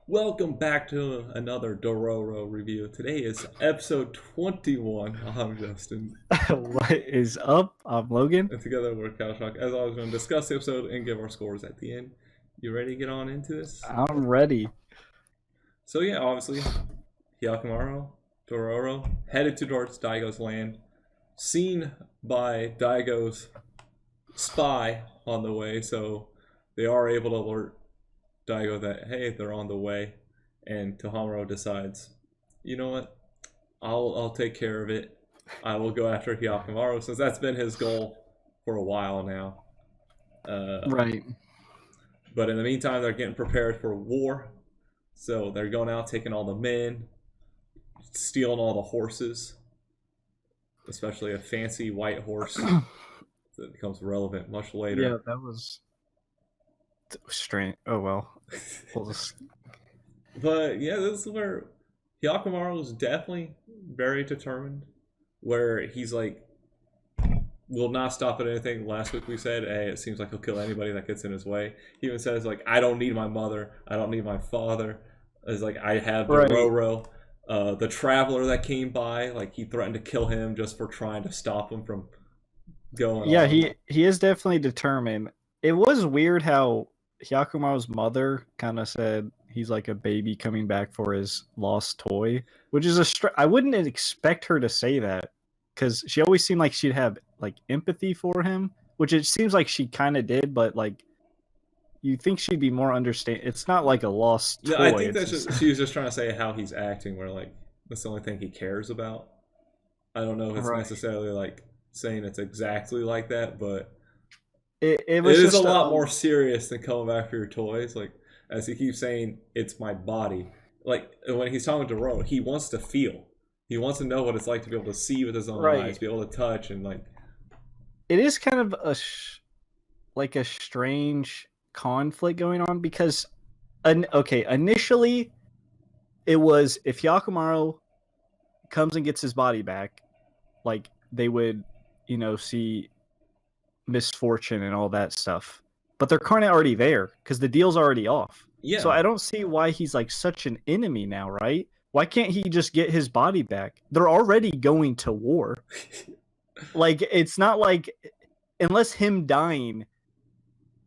Welcome back to another Dororo review. Today is episode 21. I'm Justin. What is up? I'm Logan. And together we're Kawashock. As always, going to discuss the episode and give our scores at the end. You ready to get on into this? I'm ready. So yeah, obviously, Hyakumaru, Dororo, headed towards Daigo's land. Seen by Daigo's spy on the way, so they are able to alert Daigo that, hey, they're on the way. And Tohamaro decides, you know what? I'll take care of it. I will go after Hyakumaru since that's been his goal for a while now. Right. But in the meantime, they're getting prepared for war. So they're going out, taking all the men, stealing all the horses, especially a fancy white horse that becomes relevant much later. Yeah, that was strange. Oh well. We'll just... But yeah, this is where Hyakumaru is definitely very determined. Where he's like, will not stop at anything. Last week we said, hey, it seems like he'll kill anybody that gets in his way. He even says, like, I don't need my mother. I don't need my father. It's like, I have Dororo. The traveler that came by, like, he threatened to kill him just for trying to stop him from going Yeah, on. he is definitely determined. It was weird how Hyakumaru's mother kind of said he's like a baby coming back for his lost toy, which is I wouldn't expect her to say that because she always seemed like she'd have like empathy for him, which it seems like she kind of did, but like you think she'd be more understand. It's not like a lost toy. Yeah, I think it's that's she was just trying to say how he's acting, where like that's the only thing he cares about. I don't know if it's necessarily like saying it's exactly like that, but it was it is just a lot more serious than coming back for your toys. Like, as he keeps saying, it's my body. Like, when he's talking to Dororo, he wants to feel. He wants to know what it's like to be able to see with his own eyes, be able to touch, and like. It is kind of like a strange conflict going on because, okay, initially, it was if Hyakumaru comes and gets his body back, like they would, see misfortune and all that stuff. But they're kind of already there because the deal's already off. Yeah. So I don't see why he's like such an enemy now, right? Why can't he just get his body back? They're already going to war. Like, it's not like unless him dying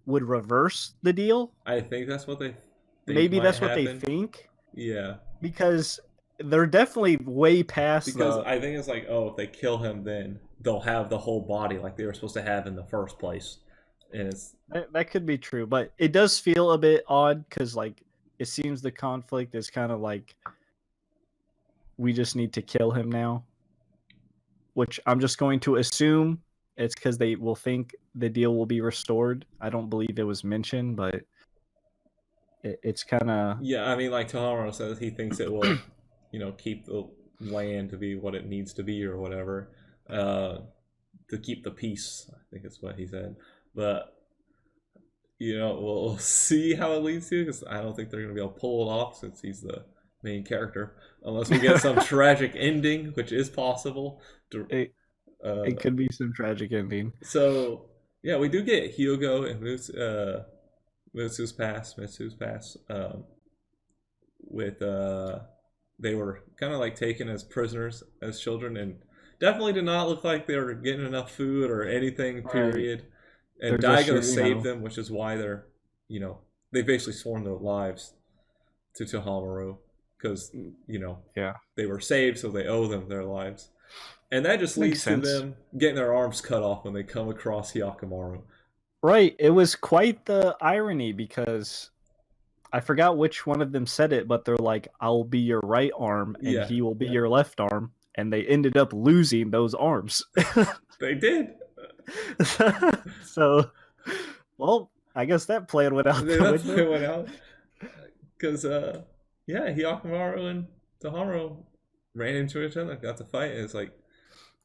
would reverse the deal. I think that's what they think. Maybe that's what they think. Yeah. Because they're definitely way past because I think it's like, oh, if they kill him, then they'll have the whole body like they were supposed to have in the first place. And it's that could be true, but it does feel a bit odd because like it seems the conflict is kind of like we just need to kill him now, which I'm just going to assume it's because they will think the deal will be restored. I don't believe it was mentioned, but it's kind of... Yeah, I mean, like Tohamaro says, he thinks it will, keep the land to be what it needs to be or whatever, to keep the peace. I think is what he said. But we'll see how it leads to, because I don't think they're going to be able to pull it off since he's the main character, unless we get some tragic ending, which is possible. It could be some tragic ending. So yeah, we do get Hyogo and Mitsu's past, with they were kind of like taken as prisoners as children, and definitely did not look like they were getting enough food or anything. Period. Right. And Daigo saved them, which is why they're, they basically sworn their lives to Tohamaro because, they were saved, so they owe them their lives. And that just leads to them getting their arms cut off when they come across Hyakumaru. Right. It was quite the irony because I forgot which one of them said it, but they're like, I'll be your right arm and he will be your left arm. And they ended up losing those arms. They did. So, well, I guess that plan went out. Because, Hyakumaru and Tohamaro ran into each other, got to fight, and it's like,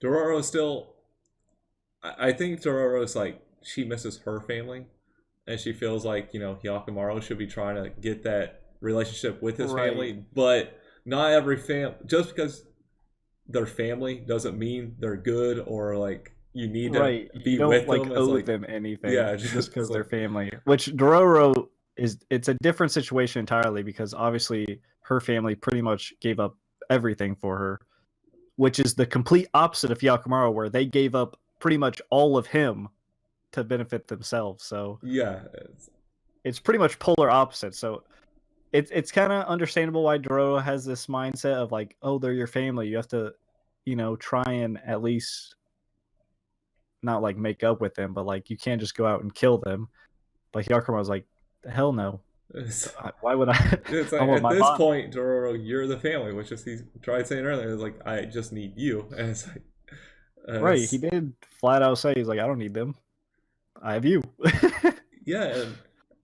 Dororo is still... I think Dororo is like, she misses her family, and she feels like, Hyakumaru should be trying to get that relationship with his family, but not every just because their family doesn't mean they're good or like you need to be with them. Owe them anything, just because they're family. Which Dororo it's a different situation entirely because obviously her family pretty much gave up everything for her, which is the complete opposite of Yakumaru, where they gave up pretty much all of him to benefit themselves. So Yeah, it's pretty much polar opposite. So it's kind of understandable why Dororo has this mindset of like, oh, they're your family. You have to, try and at least not like make up with them, but like you can't just go out and kill them. But Hyakumaru was like, hell no. Why would I? it's I like want at my this mom. point, Dororo, you're the family, which is he tried saying earlier. It's like I just need you, and it's like Right, he did flat out say he's like, I don't need them. I have you. yeah, and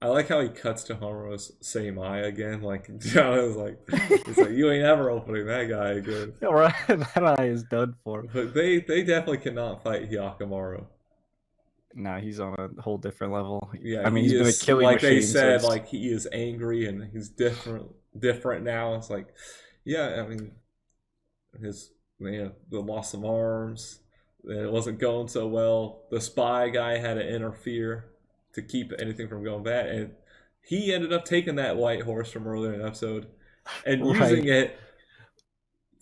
I like how he cuts to Haru's same eye again. Like John is like, he's like, you ain't ever opening that guy again. Right, that eye is done for. But they definitely cannot fight Hyakkimaru. Nah, he's on a whole different level. Yeah, I mean, he he's been a is, killing like they machine said, since. like he is angry and he's different now. It's like, yeah, I mean, the loss of arms, it wasn't going so well. The spy guy had to interfere to keep anything from going bad, and he ended up taking that white horse from earlier in the episode and Right. using it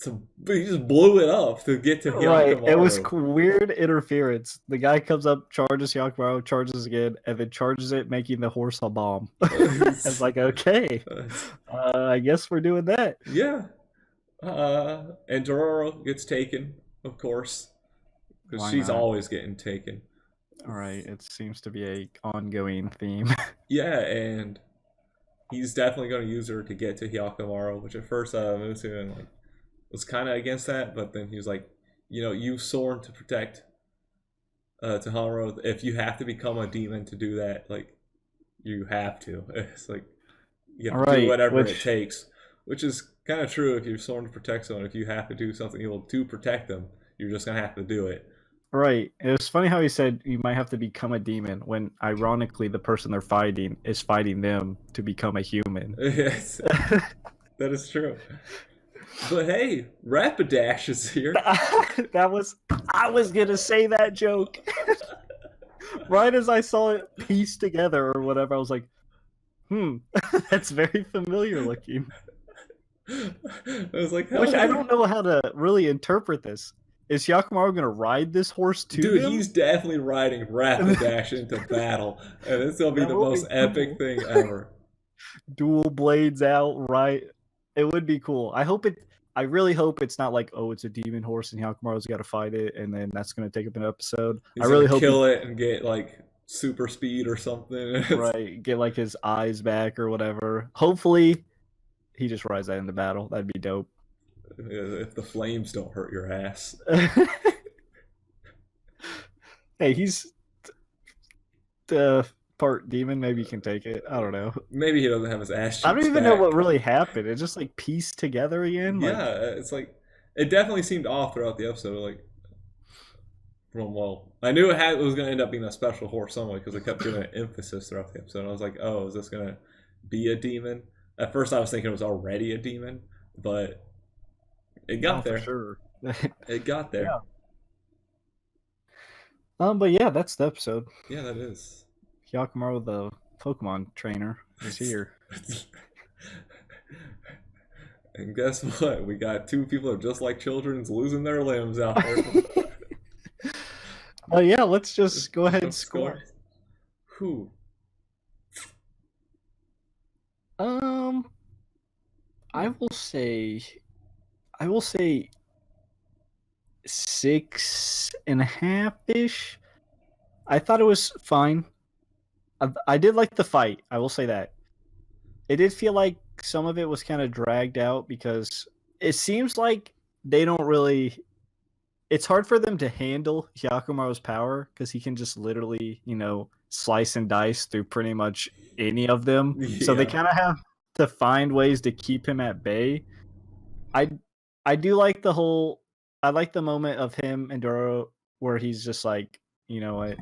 to. He just blew it up to get to Right, it was Hyakkimaru. weird interference. The guy comes up, charges Yakumaru, charges again, and then charges it, making the horse a bomb. It's like, okay, I guess we're doing that. Yeah. And Dororo gets taken, of course, because Why she's not? always getting taken. All right, it seems to be a ongoing theme. Yeah, and he's definitely going to use her to get to Hyakkimaru, which at first Musu like was kind of against that, but then he was like, you've sworn to protect Tahamaro. If you have to become a demon to do that, like you have to. It's like you have to do whatever it takes, which is kind of true. If you're sworn to protect someone, if you have to do something evil to protect them, you're just gonna have to do it. Right. It was funny how he said you might have to become a demon when, ironically, the person they're fighting is fighting them to become a human. Yes, that is true. But hey, Rapidash is here. I was gonna say that joke. Right as I saw it pieced together or whatever, I was like, that's very familiar looking. I was like, which I don't know how to really interpret this. Is Hyakumaru gonna ride this horse to Dude, him? he's definitely riding Rapidash into battle, and it's gonna be the most epic thing ever. Dual blades out, right? It would be cool. I really hope it's not like, oh, it's a demon horse and Hyakumaru's got to fight it, and then that's going to take up an episode. I really hope kill it and get like super speed or something. Right, get like his eyes back or whatever. Hopefully, he just rides that into battle. That'd be dope. If the flames don't hurt your ass. Hey, he's the part demon. Maybe he can take it. I don't know. Maybe he doesn't have his ass. I don't even know what really happened. It just like pieced together again. Yeah, it's like it definitely seemed off throughout the episode. Like, well, I knew it was going to end up being a special horse somewhere because it kept giving it emphasis throughout the episode. I was like, oh, is this going to be a demon? At first, I was thinking it was already a demon, but it got there. For sure. It got there. Yeah. But yeah, that's the episode. Yeah, that is. Hyakumaru, the Pokemon trainer, is here. And guess what? We got two people that are just like children's losing their limbs out there. Yeah, let's just go ahead and score. Who? I will say 6.5-ish. I thought it was fine. I did like the fight. I will say that. It did feel like some of it was kind of dragged out because it seems like they don't really. It's hard for them to handle Hyakumaru's power because he can just literally, slice and dice through pretty much any of them. Yeah. So they kind of have to find ways to keep him at bay. I do like I like the moment of him and Dororo where he's just like, you know what,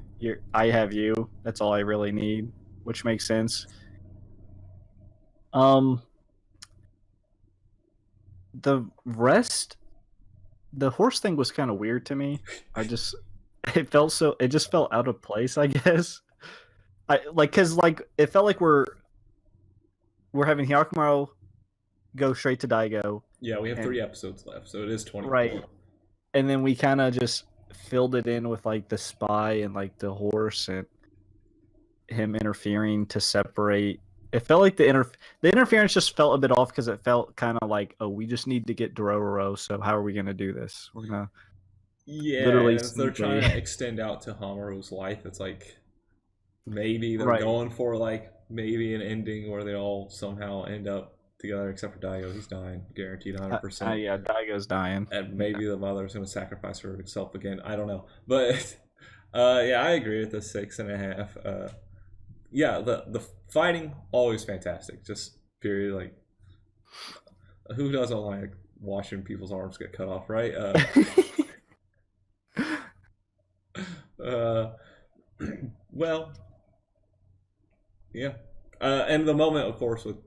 I have you. That's all I really need, which makes sense. The rest, the horse thing was kind of weird to me. It just felt out of place, I guess. It felt like we're we're having Hyakumaru go straight to Daigo. Yeah, we have And- 3 episodes left, so it is 24. Right. And then we kind of just filled it in with like the spy and like the horse and him interfering to separate. It felt like the interference just felt a bit off because it felt kind of like, oh, we just need to get Dororo, so how are we gonna do this? We're gonna Yeah, literally and if they're sneak trying to extend out to Hamaru's life, it's like maybe they're Right. going for like maybe an ending where they all somehow end up together, except for Daigo. He's dying, guaranteed 100%. yeah, Daigo's dying. And maybe the mother's going to sacrifice herself again. I don't know, but yeah, I agree with the 6.5. Yeah, the fighting always fantastic. Just period. Like, who doesn't like watching people's arms get cut off, right? Well, yeah. And the moment, of course, with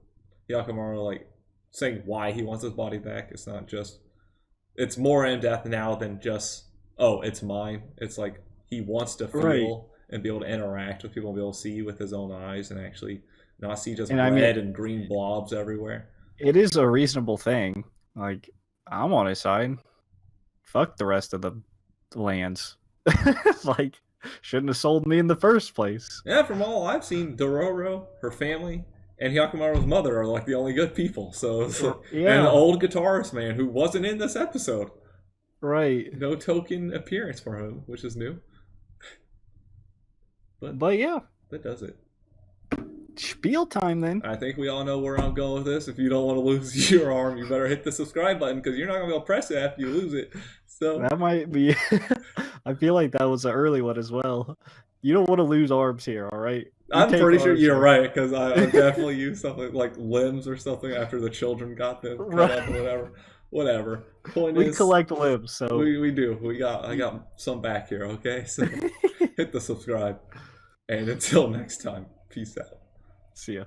Yakimaru like saying why he wants his body back. It's not just. It's more in depth now than just, oh, it's mine. It's like he wants to feel Right. and be able to interact with people and be able to see with his own eyes and actually not see just And red I mean- and green blobs everywhere. It is a reasonable thing. Like, I'm on his side. Fuck the rest of the lands. Like, shouldn't have sold me in the first place. Yeah, from all I've seen, Dororo, her family, and Hyakumaru's mother are like the only good people. So, Yeah. and an old guitarist man who wasn't in this episode. Right. No token appearance for him, which is new. But yeah, That does it. spiel time then. I think we all know where I'm going with this. If you don't want to lose your arm, you better hit the subscribe button because you're not going to be able to press it after you lose it. So, That might be. I feel like that was an early one as well. You don't want to lose arms here, all right? You I'm take pretty sure arms you're here. right because I definitely used something like limbs or something after the children got them cut Right. up or whatever. Whatever. Point We is, collect limbs, so we do. I got some back here. Okay, so hit the subscribe, and until next time, peace out. see ya.